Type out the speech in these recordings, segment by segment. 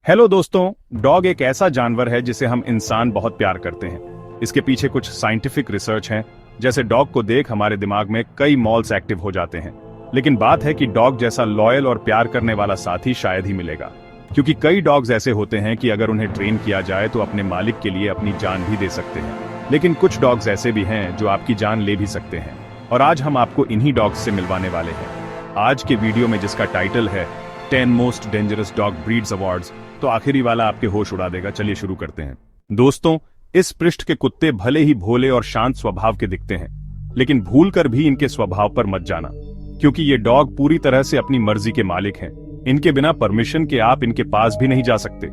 Hello दोस्तों। Dog एक ऐसा जानवर है जिसे हम इंसान बहुत प्यार करते हैं। इसके पीछे कुछ साइंटिफिक रिसर्च है। जैसे डॉग को देख हमारे दिमाग में कई मॉल्स एक्टिव हो जाते हैं। लेकिन बात है कि डॉग जैसा लॉयल और प्यार करने वाला साथी शायद ही मिलेगा, क्योंकि कई डॉग्स ऐसे होते हैं कि अगर उन्हें ट्रेन किया जाए तो अपने मालिक के लिए अपनी जान भी दे सकते हैं। लेकिन कुछ डॉग्स ऐसे भी हैं जो आपकी जान ले भी सकते हैं, और आज हम आपको इन्हीं डॉग्स से मिलवाने वाले हैं। आज के वीडियो में जिसका टाइटल है 10 most dangerous dog breeds awards, तो आखिरी वाला आपके होश उड़ा देगा। चलिए शुरू करते हैं। दोस्तों, इस पृष्ठ के कुत्ते भले ही भोले और शांत स्वभाव के दिखते हैं, लेकिन भूलकर भी इनके स्वभाव पर मत जाना, क्योंकि ये डॉग पूरी तरह से अपनी मर्जी के मालिक हैं। इनके बिना परमिशन के आप इनके पास भी नहीं जा सकते।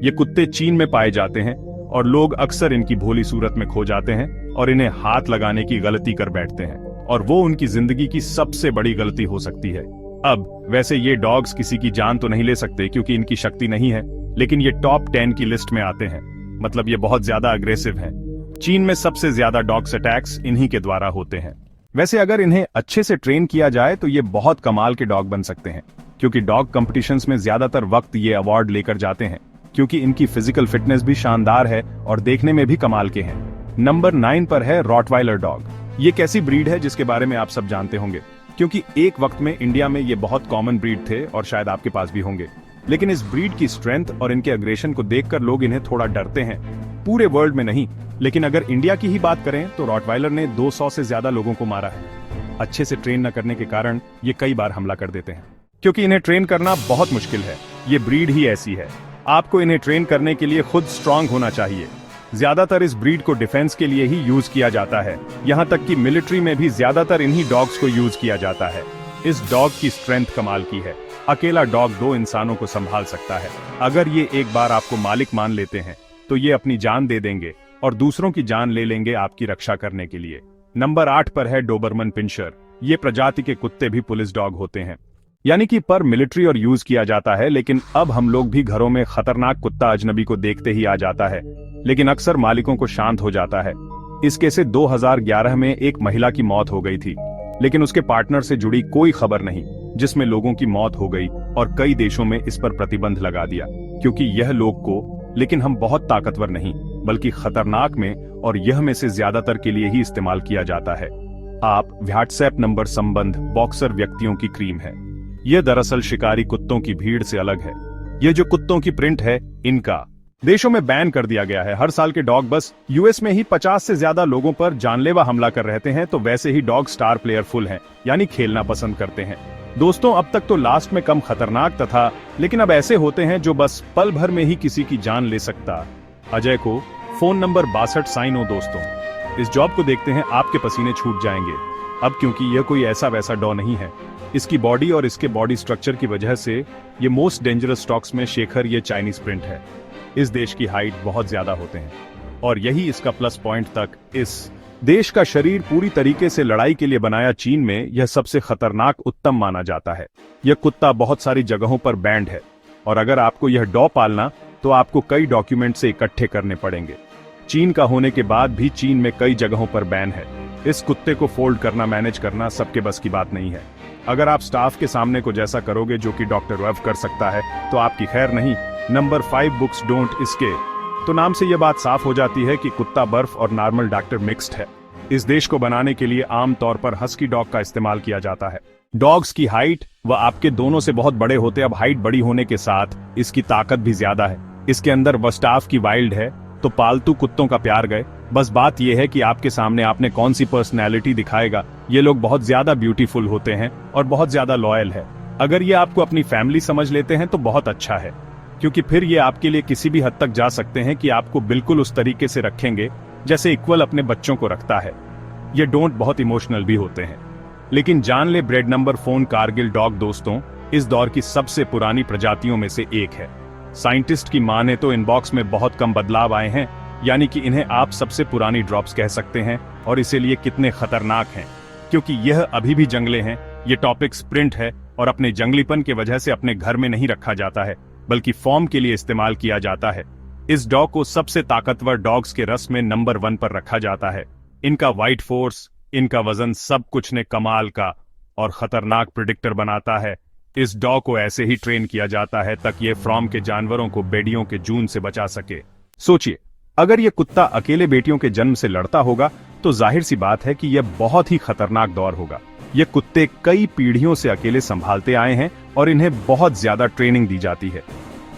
ये कुत्ते चीन में पाए जाते हैं और लोग अक्सर इनकी भोली सूरत में खो जाते हैं और इन्हें हाथ लगाने की गलती कर बैठते हैं, और वो उनकी जिंदगी की सबसे बड़ी गलती हो सकती है। अब वैसे ये डॉग्स किसी की जान तो नहीं ले सकते क्योंकि इनकी शक्ति नहीं है, लेकिन ये टॉप 10 की लिस्ट में आते हैं। मतलब ये बहुत ज्यादा अग्रेसिव हैं। चीन में सबसे ज्यादा डॉग्स अटैक्स इन्हीं के द्वारा होते हैं। वैसे अगर इन्हें अच्छे से ट्रेन किया जाए तो ये बहुत कमाल के डॉग बन सकते हैं, क्योंकि डॉग कॉम्पिटिशन्स में ज्यादातर वक्त ये अवार्ड लेकर जाते हैं, क्योंकि इनकी फिजिकल फिटनेस भी शानदार है और देखने में भी कमाल के हैं। नंबर 9 पर है रॉटवाइलर डॉग। ये कैसी ब्रीड है जिसके बारे में आप सब जानते होंगे, क्योंकि एक वक्त में इंडिया में ये बहुत कॉमन ब्रीड थे और शायद आपके पास भी होंगे। लेकिन इस ब्रीड की स्ट्रेंथ और इनके अग्रेशन को देखकर लोग इन्हें थोड़ा डरते हैं। पूरे वर्ल्ड में नहीं, लेकिन अगर इंडिया की ही बात करें तो रॉटवाइलर ने 200 से ज्यादा लोगों को मारा है। अच्छे से ट्रेन न करने के कारण ये कई बार हमला कर देते हैं, क्योंकि इन्हें ट्रेन करना बहुत मुश्किल है। ये ब्रीड ही ऐसी है। आपको इन्हें ट्रेन करने के लिए खुद स्ट्रांग होना चाहिए। ज्यादातर इस ब्रीड को डिफेंस के लिए ही यूज किया जाता है। यहाँ तक कि मिलिट्री में भी ज्यादातर इन्हीं डॉग्स को यूज किया जाता है। इस डॉग की स्ट्रेंथ कमाल की है। अकेला डॉग 2 इंसानों को संभाल सकता है। अगर ये एक बार आपको मालिक मान लेते हैं तो ये अपनी जान दे देंगे और दूसरों की जान ले लेंगे आपकी रक्षा करने के लिए। नंबर 8 पर है डोबरमन पिंशर। ये प्रजाति के कुत्ते भी पुलिस डॉग होते हैं, यानी कि पर मिलिट्री और यूज किया जाता है। लेकिन अब हम लोग भी घरों में खतरनाक कुत्ता अजनबी को देखते ही आ जाता है, लेकिन अक्सर मालिकों को शांत हो जाता है। इसके से 2011 में एक महिला की मौत हो गई थी, लेकिन उसके पार्टनर से जुड़ी कोई खबर नहीं, जिसमें लोगों की मौत हो गई और कई देशों में इस पर प्रतिबंध लगा दिया, क्योंकि यह लोग को, लेकिन हम बहुत ताकतवर नहीं बल्कि खतरनाक में, और यह में से ज्यादातर के लिए ही इस्तेमाल किया जाता है। आप व्हाट्सएप नंबर संबंध बॉक्सर व्यक्तियों की क्रीम है। यह दरअसल शिकारी कुत्तों की भीड़ से अलग है। यह जो कुत्तों की प्रिंट है, इनका देशों में बैन कर दिया गया है। हर साल के डॉग बस यूएस में ही 50 से ज्यादा लोगों पर जानलेवा हमला कर रहे हैं, तो वैसे ही डॉग स्टार प्लेयर फुल हैं, यानी खेलना पसंद करते हैं। दोस्तों, अब तक तो लास्ट में कम खतरनाक था, लेकिन अब ऐसे होते हैं जो बस पल भर में ही किसी की जान ले सकता। अजय को फोन नंबर 62 साइनो। दोस्तों, इस जॉब को देखते हैं आपके पसीने छूट जाएंगे। अब क्योंकि यह कोई ऐसा वैसा डॉ नहीं है, इसकी बॉडी और इसके बॉडी स्ट्रक्चर की वजह से ये मोस्ट डेंजरस स्टॉक्स में शेखर ये चाइनीज प्रिंट है। इस देश की हाइट बहुत ज्यादा होते हैं और यही इसका प्लस पॉइंट तक। इस देश का शरीर पूरी तरीके से लड़ाई के लिए बनाया। चीन में यह सबसे खतरनाक उत्तम माना जाता है। यह कुत्ता बहुत सारी जगहों पर बैंड है, और अगर आपको यह डॉ पालना तो आपको कई डॉक्यूमेंट से इकट्ठे करने पड़ेंगे। चीन का होने के बाद भी चीन में कई जगहों पर बैन है। इस कुत्ते को फोल्ड करना, मैनेज करना सबके बस की बात नहीं है। अगर आप स्टाफ के सामने को जैसा करोगे जो कि डॉक्टर वेव कर सकता है, तो आपकी खैर नहीं। नंबर 5 बुक्स डोंट इसके, तो नाम से यह बात साफ हो जाती है कि कुत्ता बर्फ और नॉर्मल डॉक्टर मिक्स्ड है। इस देश को बनाने के लिए आमतौर पर हस्की डॉग का इस्तेमाल किया जाता है। डॉग्स की हाइट व आपके दोनों से बहुत बड़े होते। अब हाइट बड़ी होने के साथ इसकी ताकत भी ज्यादा है। इसके अंदर वस्टाफ की वाइल्ड है, तो पालतू कुत्तों का प्यार गए। बस बात यह है कि आपके सामने आपने कौन सी पर्सनैलिटी दिखाएगा। ये लोग बहुत ज्यादा ब्यूटीफुल होते हैं और बहुत ज्यादा लॉयल है। अगर ये आपको अपनी फैमिली समझ लेते हैं तो बहुत अच्छा है, क्योंकि फिर ये आपके लिए किसी भी हद तक जा सकते हैं कि आपको बिल्कुल उस तरीके से रखेंगे जैसे इक्वल अपने बच्चों को रखता है। ये डोंट बहुत इमोशनल भी होते हैं। लेकिन जान ले ब्रेड नंबर 4 कारगिल डॉग। दोस्तों, इस दौर की सबसे पुरानी प्रजातियों में से एक है। साइंटिस्ट की माने तो इनबॉक्स में बहुत कम बदलाव आए हैं, यानी कि इन्हें आप सबसे पुरानी ड्रॉप्स कह सकते हैं। और इसीलिए कितने खतरनाक हैं, क्योंकि यह अभी भी जंगले हैं। ये टॉपिक स्प्रिंट है और अपने जंगलीपन की वजह से अपने घर में नहीं रखा जाता है, बल्कि फॉर्म के लिए इस्तेमाल किया जाता है। इस डॉग को सबसे ताकतवर डॉग्स के रस में नंबर 1 पर रखा जाता है। इनका वाइट फोर्स, इनका वजन, सब कुछ ने कमाल का और खतरनाक प्रिडिक्टर बनाता है। इस डॉग को ऐसे ही ट्रेन किया जाता है तक ये फार्म के जानवरों को बेटियों के जून से बचा सके। सोचिए, अगर ये कुत्ता अकेले बेटियों के जन्म से लड़ता होगा तो जाहिर सी बात है कि यह बहुत ही खतरनाक दौर होगा। ये कुत्ते कई पीढ़ियों से अकेले संभालते आए हैं और इन्हें बहुत ज्यादा ट्रेनिंग दी जाती है।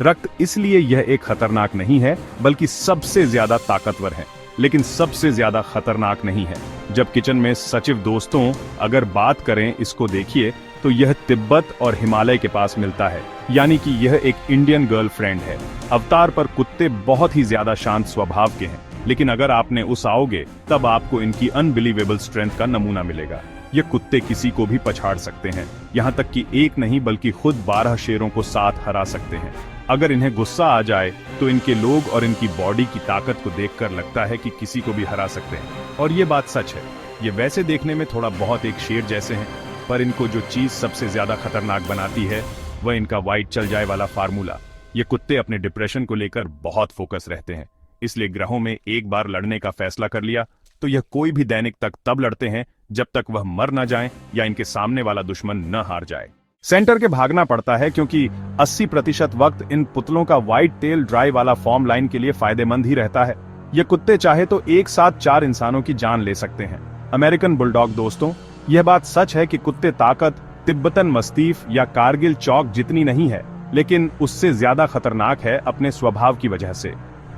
रक्त इसलिए यह एक खतरनाक नहीं है, बल्कि सबसे ज्यादा ताकतवर है, लेकिन सबसे ज्यादा खतरनाक नहीं है। जब किचन में सचिव दोस्तों अगर बात करें, इसको देखिए तो यह तिब्बत और हिमालय के पास मिलता है, यानी कि यह एक इंडियन गर्लफ्रेंड है। अवतार पर कुत्ते बहुत ही ज्यादा शांत स्वभाव के हैं, लेकिन अगर आपने उस आओगे तब आपको इनकी अनबिलीवेबल स्ट्रेंथ का नमूना मिलेगा। ये कुत्ते किसी को भी पछाड़ सकते हैं, यहाँ तक कि एक नहीं बल्कि खुद 12 शेरों को साथ हरा सकते हैं। अगर इन्हें गुस्सा आ जाए तो इनके लोग और इनकी बॉडी की ताकत को देखकर लगता है कि किसी को भी हरा सकते हैं। और ये बात सच है। ये वैसे देखने में थोड़ा बहुत एक शेर जैसे हैं, पर इनको जो चीज सबसे ज्यादा खतरनाक बनाती है वह इनका वाइट चल जाए वाला फार्मूला। ये कुत्ते अपने डिप्रेशन को लेकर बहुत फोकस रहते हैं, इसलिए ग्रहों में एक बार लड़ने का फैसला कर लिया तो यह कोई भी दैनिक तक तब लड़ते हैं जब तक वह मर ना जाए या इनके सामने वाला दुश्मन न हार जाए। सेंटर के भागना पड़ता है क्योंकि 80% वक्त इन पुतलों का वाइट टेल ड्राई वाला फॉर्म लाइन के लिए फायदेमंद ही रहता है। ये कुत्ते चाहे तो एक साथ 4 इंसानों की जान ले सकते हैं। अमेरिकन बुलडॉग दोस्तों, यह बात सच है कि कुत्ते ताकत तिब्बतन मस्तीफ या कारगिल चौक जितनी नहीं है, लेकिन उससे ज्यादा खतरनाक है अपने स्वभाव की वजह से।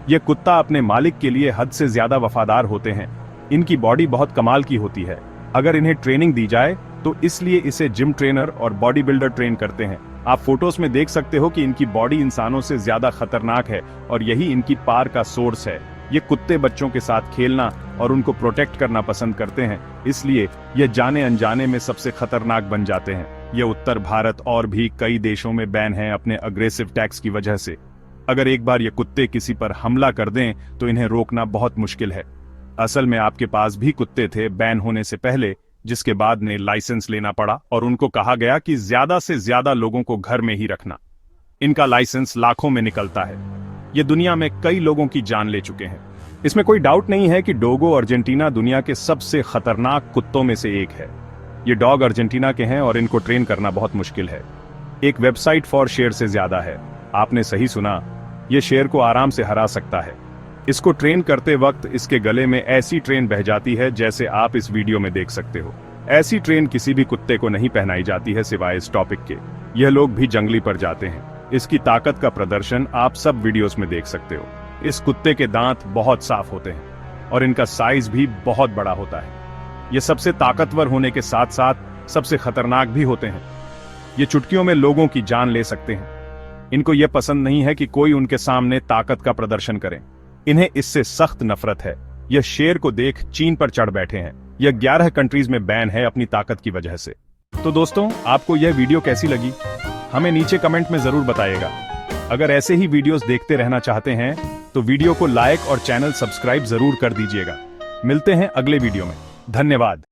यह कुत्ता अपने मालिक के लिए हद से ज्यादा वफादार होते हैं। इनकी बॉडी बहुत कमाल की होती है। अगर इन्हें ट्रेनिंग दी जाए तो इसलिए इसे जिम ट्रेनर और बॉडी बिल्डर ट्रेन करते हैं। आप फोटोज में देख सकते हो कि इनकी बॉडी इंसानों से ज्यादा खतरनाक है और यही इनकी पार का सोर्स है। ये कुत्ते बच्चों के साथ खेलना और उनको प्रोटेक्ट करना पसंद करते हैं, इसलिए ये जाने अनजाने में सबसे खतरनाक बन जाते हैं। ये उत्तर भारत और भी कई देशों में बैन है अपने अग्रेसिव टैक्स की वजह से। अगर एक बार ये कुत्ते किसी पर हमला कर दें तो इन्हें रोकना बहुत मुश्किल है। असल में आपके पास भी कुत्ते थे बैन होने से पहले, जिसके बाद ने लाइसेंस लेना पड़ा और उनको कहा गया कि ज्यादा से ज्यादा लोगों को घर में ही रखना। इनका लाइसेंस लाखों में निकलता है। ये दुनिया में कई लोगों की जान ले चुके हैं। इसमें कोई डाउट नहीं है कि डोगो अर्जेंटीना दुनिया के सबसे खतरनाक कुत्तों में से एक है। ये डॉग अर्जेंटीना के हैं और इनको ट्रेन करना बहुत मुश्किल है। एक वेबसाइट फॉर शेर से ज्यादा है। आपने सही सुना, ये शेर को आराम से हरा सकता है। इसको ट्रेन करते वक्त इसके गले में ऐसी ट्रेन बह जाती है जैसे आप इस वीडियो में देख सकते हो। ऐसी ट्रेन किसी भी कुत्ते को नहीं पहनाई जाती है सिवाय इस टॉपिक के। यह लोग भी जंगली पर जाते हैं। इसकी ताकत का प्रदर्शन आप सब वीडियोस में देख सकते हो। इस कुत्ते के दांत बहुत साफ होते हैं और इनका साइज भी बहुत बड़ा होता है। ये सबसे ताकतवर होने के साथ साथ सबसे खतरनाक भी होते हैं। ये चुटकियों में लोगों की जान ले सकते हैं। इनको यह पसंद नहीं है कि कोई उनके सामने ताकत का प्रदर्शन करे। इन्हें इससे सख्त नफरत है। यह शेर को देख चीन पर चढ़ बैठे हैं। यह 11 कंट्रीज में बैन है अपनी ताकत की वजह से। तो दोस्तों, आपको यह वीडियो कैसी लगी हमें नीचे कमेंट में जरूर बताइएगा। अगर ऐसे ही वीडियोस देखते रहना चाहते हैं तो वीडियो को लाइक और चैनल सब्सक्राइब जरूर कर दीजिएगा। मिलते हैं अगले वीडियो में। धन्यवाद।